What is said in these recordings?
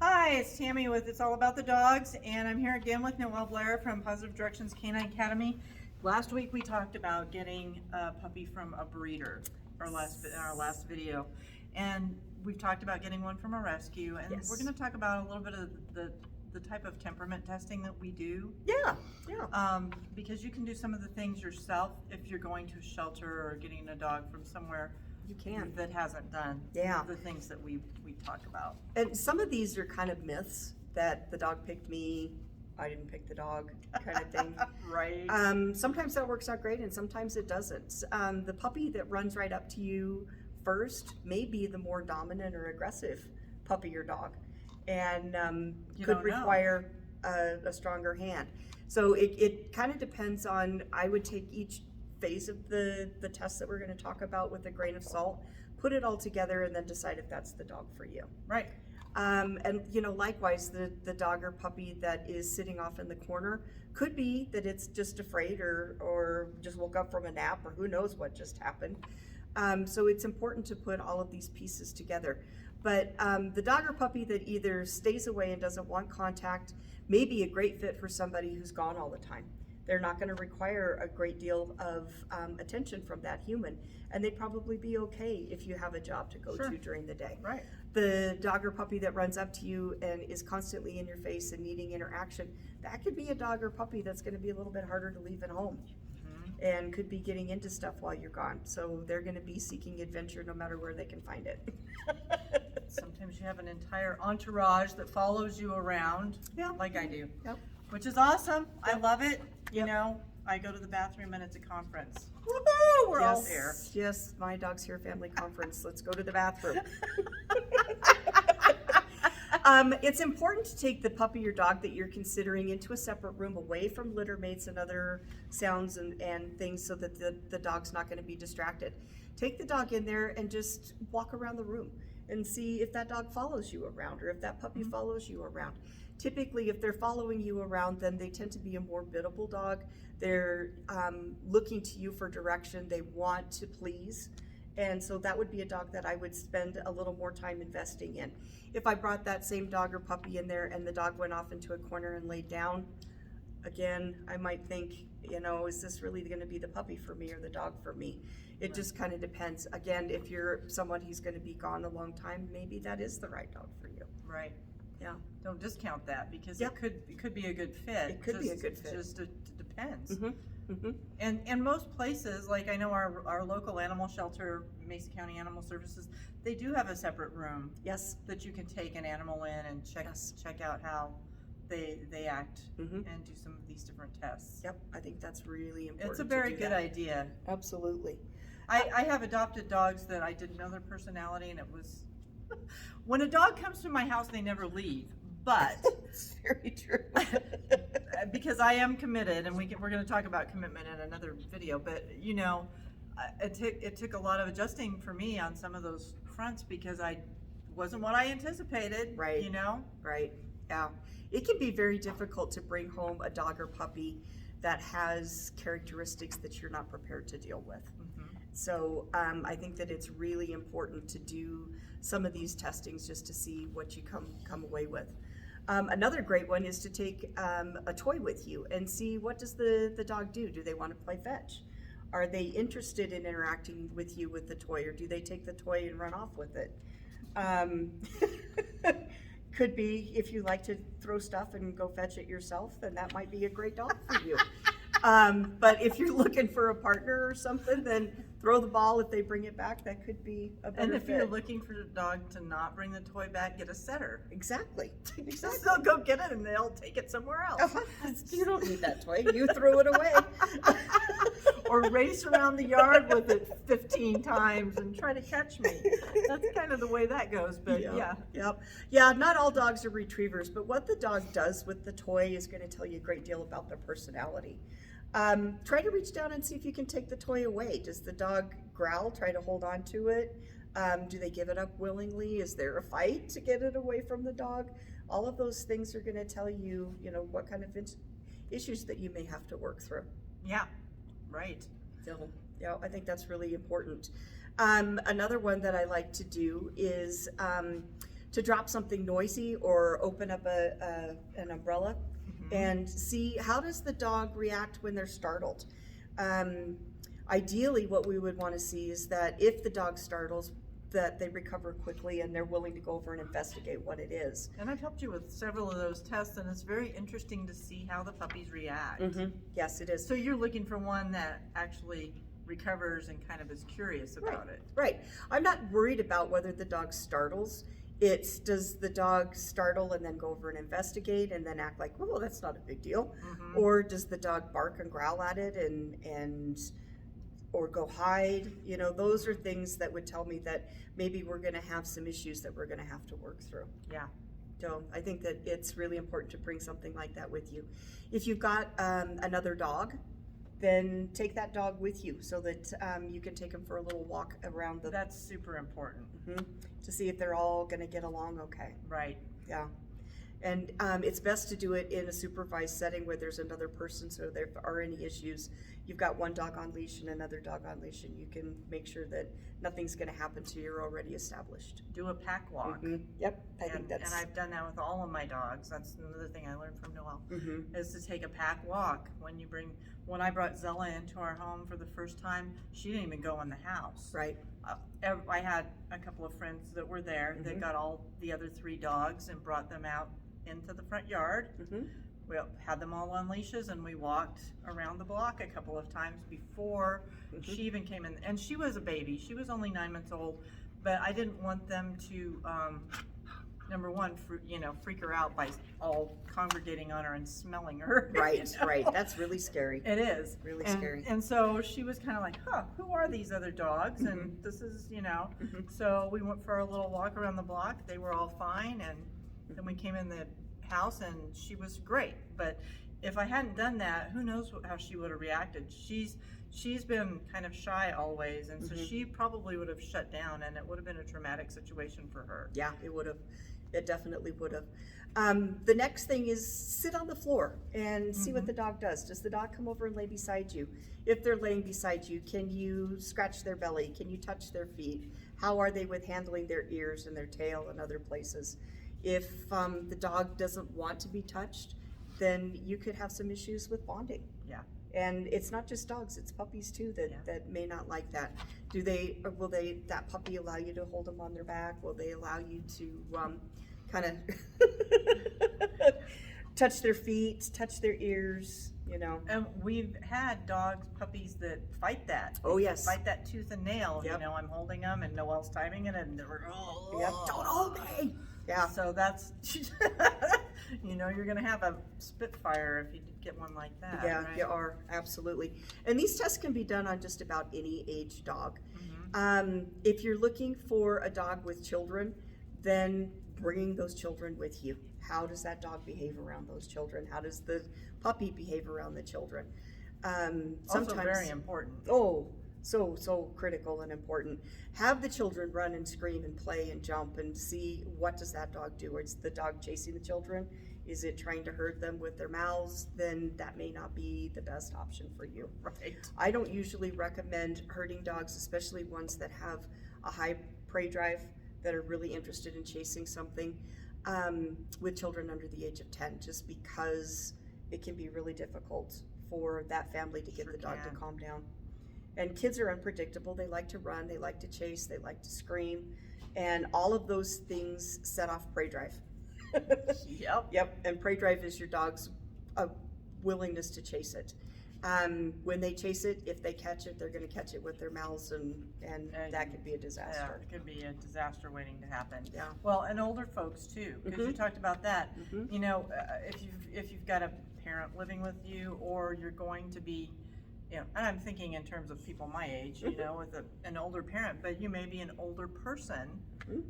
Hi, it's Tammy with It's All About the Dogs, and I'm here again with Noelle Blair from Positive Directions Canine Academy. Last week we talked about getting a puppy from a breeder, in our last video, and we've talked about getting one from a rescue, and Yes. we're going to talk about a little bit of the type of temperament testing that we do. Yeah. Because you can do some of the things yourself if you're going to a shelter or getting a dog from somewhere You can. that hasn't done the things that we talk about. And some of these are kind of myths that the dog picked me, I didn't pick the dog kind of thing. Right. Sometimes that works out great and sometimes it doesn't. The puppy that runs right up to you first may be the more dominant or aggressive puppy or dog, and could require a stronger hand. So it kind of depends on, I would take each phase of the test that we're going to talk about with a grain of salt, put it all together, and then decide if that's the dog for you. Right. And likewise, the dog or puppy that is sitting off in the corner could be that it's just afraid or just woke up from a nap, or who knows what just happened. So it's important to put all of these pieces together. But the dog or puppy that either stays away and doesn't want contact may be a great fit for somebody who's gone all the time. They're not going to require a great deal of attention from that human, and they'd probably be okay if you have a job to go to during the day. Right. The dog or puppy that runs up to you and is constantly in your face and needing interaction, that could be a dog or puppy that's going to be a little bit harder to leave at home, and could be getting into stuff while you're gone. So they're going to be seeking adventure no matter where they can find it. Sometimes you have an entire entourage that follows you around, like I do. Yep. Which is awesome. I love it. You Yep. know, I go to the bathroom and it's a conference. Woohoo! We're all there. Yes, my dog's here family conference. Let's go to the bathroom. It's important to take the puppy or dog that you're considering into a separate room away from litter mates and other sounds and things, so that the dog's not going to be distracted. Take the dog in there and just walk around the room and see if that dog follows you around, or if that puppy follows you around. Typically, if they're following you around, then they tend to be a more biddable dog. They're looking to you for direction. They want to please. And so that would be a dog that I would spend a little more time investing in. If I brought that same dog or puppy in there and the dog went off into a corner and laid down, again, I might think, is this really going to be the puppy for me or the dog for me? It just kind of depends. Again, if you're someone who's going to be gone a long time, maybe that is the right dog for you. Right. Yeah. Don't discount that, because it could be a good fit. It could be a good fit. Just it depends. Mm-hmm. Mm-hmm. And most places, like I know our local animal shelter, Mason County Animal Services, they do have a separate room. Yes. That you can take an animal in and check out how they act, and do some of these different tests. Yep, I think that's really important. It's a very good idea. Absolutely. I have adopted dogs that I didn't know their personality, and it was when a dog comes to my house, they never leave. But it's very true. Because I am committed, and we're going to talk about commitment in another video. But it took a lot of adjusting for me on some of those fronts, because I wasn't what I anticipated. Right. Right. Yeah. It can be very difficult to bring home a dog or puppy that has characteristics that you're not prepared to deal with. So I think that it's really important to do some of these testings just to see what you come away with. Another great one is to take a toy with you and see, what does the dog do? Do they want to play fetch? Are they interested in interacting with you with the toy, or do they take the toy and run off with it? Could be, if you like to throw stuff and go fetch it yourself, then that might be a great dog for you. But if you're looking for a partner or something, then throw the ball. If they bring it back, that could be a better And if fit. you're looking for the dog to not bring the toy back, get a setter. Exactly. Just they'll go get it and they'll take it somewhere else. You don't need that toy. You threw it away. Or race around the yard with it 15 times and try to catch me. That's kind of the way that goes, but Yeah, not all dogs are retrievers, but what the dog does with the toy is going to tell you a great deal about their personality. Try to reach down and see if you can take the toy away. Does the dog growl, try to hold on to it? Do they give it up willingly? Is there a fight to get it away from the dog? All of those things are going to tell you, what kind of issues that you may have to work through. Yeah, right. So, I think that's really important. Another one that I like to do is to drop something noisy or open up an umbrella and see how does the dog react when they're startled. Ideally, what we would want to see is that if the dog startles, that they recover quickly and they're willing to go over and investigate what it is. And I've helped you with several of those tests, and it's very interesting to see how the puppies react. Yes, it is. So you're looking for one that actually recovers and kind of is curious about it. Right. I'm not worried about whether the dog startles. It's does the dog startle and then go over and investigate and then act like, oh, that's not a big deal? Or does the dog bark and growl at it and or go hide? You know, those are things that would tell me that maybe we're going to have some issues that we're going to have to work through. Yeah. So I think that it's really important to bring something like that with you. If you've got another dog, then take that dog with you so that you can take them for a little walk around the. That's super important. To see if they're all going to get along okay. Right. Yeah. And it's best to do it in a supervised setting where there's another person, so if there are any issues, you've got one dog on leash and another dog on leash, and you can make sure that nothing's going to happen to you. You're already established. Do a pack walk. Yep, I think that's. And I've done that with all of my dogs. That's another thing I learned from Noelle, is to take a pack walk. When I brought Zella into our home for the first time, she didn't even go in the house. Right. I had a couple of friends that were there that got all the other 3 dogs and brought them out into the front yard. We had them all on leashes, and we walked around the block a couple of times before she even came in. And she was a baby. She was only 9 months old, but I didn't want them to, number one, freak her out by all congregating on her and smelling her. Right, right. That's really scary. It is. Really scary. And so she was kind of like, who are these other dogs? And this is, so we went for a little walk around the block. They were all fine, and then we came in the house and she was great. But if I hadn't done that, who knows how she would have reacted. She's been kind of shy always, and so she probably would have shut down, and it would have been a traumatic situation for her. Yeah, it would have. It definitely would have. The next thing is sit on the floor and see what the dog does. Does the dog come over and lay beside you? If they're laying beside you, can you scratch their belly? Can you touch their feet? How are they with handling their ears and their tail and other places? If the dog doesn't want to be touched, then you could have some issues with bonding. Yeah. And it's not just dogs, it's puppies too that may not like that. Will that puppy allow you to hold them on their back? Will they allow you to kind of touch their feet, touch their ears, And we've had puppies that fight that. Oh, yes. Fight that tooth and nail. Yep. I'm holding them and Noelle's timing it, and they're, don't hold me. Yeah. So that's, you're going to have a spitfire if you get one like that. Yeah, right? you are, absolutely. And these tests can be done on just about any age dog. If you're looking for a dog with children, then bringing those children with you. How does that dog behave around those children? How does the puppy behave around the children? Also very important. Oh, so critical and important. Have the children run and scream and play and jump and see what does that dog do. Is the dog chasing the children? Is it trying to hurt them with their mouths? Then that may not be the best option for you. Right. I don't usually recommend herding dogs, especially ones that have a high prey drive, that are really interested in chasing something, with children under the age of 10, just because it can be really difficult for that family to get the dog to calm down. And kids are unpredictable. They like to run, they like to chase, they like to scream, and all of those things set off prey drive. Yep, and prey drive is your dog's willingness to chase it. When they chase it, if they catch it, they're going to catch it with their mouths, and that could be a disaster. Yeah, it could be a disaster waiting to happen. Yeah. Well, and older folks too, because you talked about that. If you've got a parent living with you, or you're going to be, and I'm thinking in terms of people my age, with an older parent, but you may be an older person,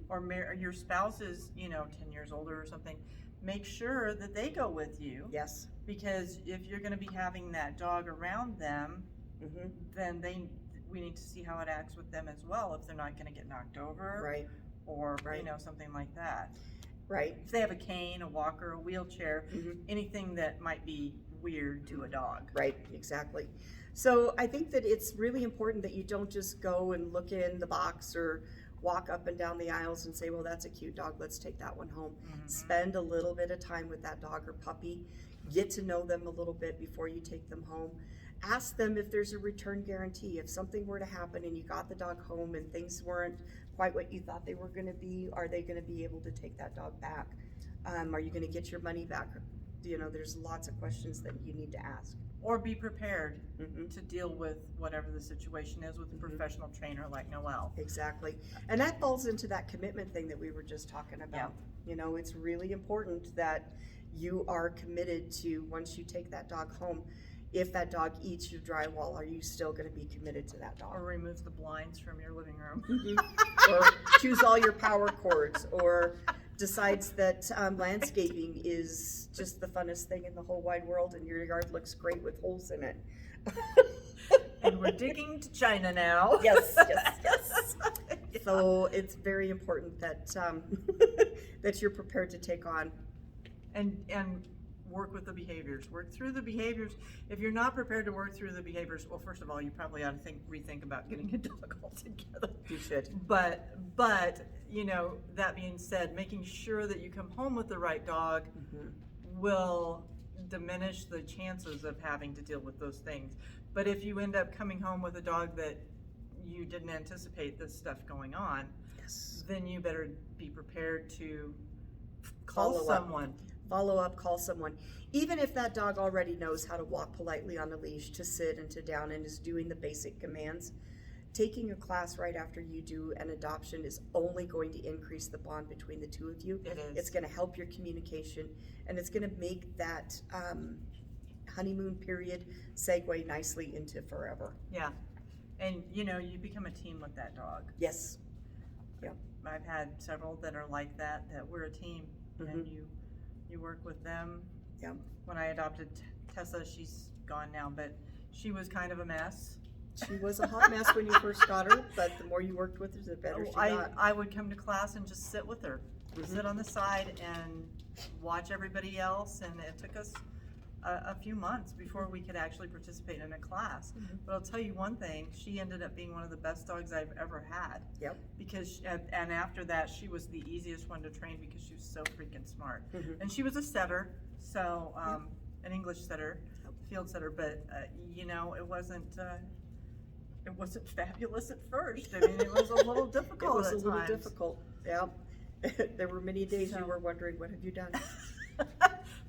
or your spouse is, 10 years older or something. Make sure that they go with you. Yes. Because if you're going to be having that dog around them, then we need to see how it acts with them as well. If they're not going to get knocked over, Right. Or something like that. Right. If they have a cane, a walker, a wheelchair, anything that might be weird to a dog. Right. Exactly. So I think that it's really important that you don't just go and look in the box or walk up and down the aisles and say, well, that's a cute dog, let's take that one home. Mhm. Spend a little bit of time with that dog or puppy. Get to know them a little bit before you take them home. Ask them if there's a return guarantee. If something were to happen and you got the dog home and things weren't quite what you thought they were going to be, are they going to be able to take that dog back? Are you going to get your money back? You know, there's lots of questions that you need to ask. Or be prepared Mhm. to deal with whatever the situation is with a professional trainer like Noelle. Exactly. And that falls into that commitment thing that we were just talking about. You know, it's really important that you are committed to, once you take that dog home, if that dog eats your drywall, are you still going to be committed to that dog? Or remove the blinds from your living room. Or choose all your power cords, or decides that landscaping is just the funnest thing in the whole wide world and your yard looks great with holes in it. And we're digging to China now. Yes. So it's very important that that you're prepared to take on. And work with the behaviors. Work through the behaviors. If you're not prepared to work through the behaviors, well, first of all, you probably ought to rethink about getting a dog altogether. You should. But you know, that being said, making sure that you come home with the right dog will diminish the chances of having to deal with those things. But if you end up coming home with a dog that you didn't anticipate this stuff going on, Yes. then you better be prepared to call someone. Follow up, call someone. Even if that dog already knows how to walk politely on a leash, to sit and to down, and is doing the basic commands, taking a class right after you do an adoption is only going to increase the bond between the two of you. It is. It's going to help your communication, and it's going to make that honeymoon period segue nicely into forever. Yeah. And you know, you become a team with that dog. Yes. I've had several that are like that we're a team, and you work with them. Yeah. When I adopted Tessa, she's gone now, but she was kind of a mess. She was a hot mess when you first got her, but the more you worked with her, the better she got. I would come to class and just sit with her, sit on the side and watch everybody else, and it took us a few months before we could actually participate in a class. But I'll tell you one thing, she ended up being one of the best dogs I've ever had. Yep. Because, and after that, she was the easiest one to train because she was so freaking smart. And she was a setter, so an English setter, field setter, but you know, it wasn't fabulous at first. I mean, it was a little difficult. It was at a little times. difficult. Yeah. There were many days you were wondering, what have you done?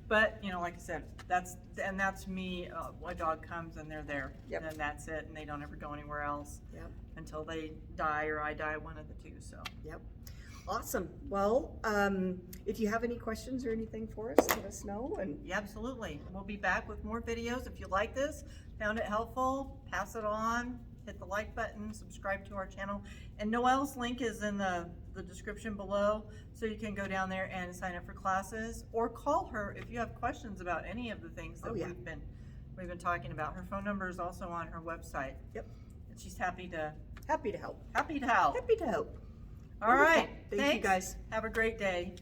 But you know, like I said, that's me. A dog comes and they're there, and that's it, and they don't ever go anywhere else until they die or I die, one of the two. So. Yep. Awesome. Well, if you have any questions or anything for us, let us know. And yeah, absolutely. We'll be back with more videos. If you like this, found it helpful, pass it on, hit the like button, subscribe to our channel. And Noelle's link is in the description below, so you can go down there and sign up for classes, or call her if you have questions about any of the things that we've been talking about. Her phone number is also on her website. Yep. And she's happy to happy to help. Happy to help. Happy to help. All right. Thank you guys. Have a great day.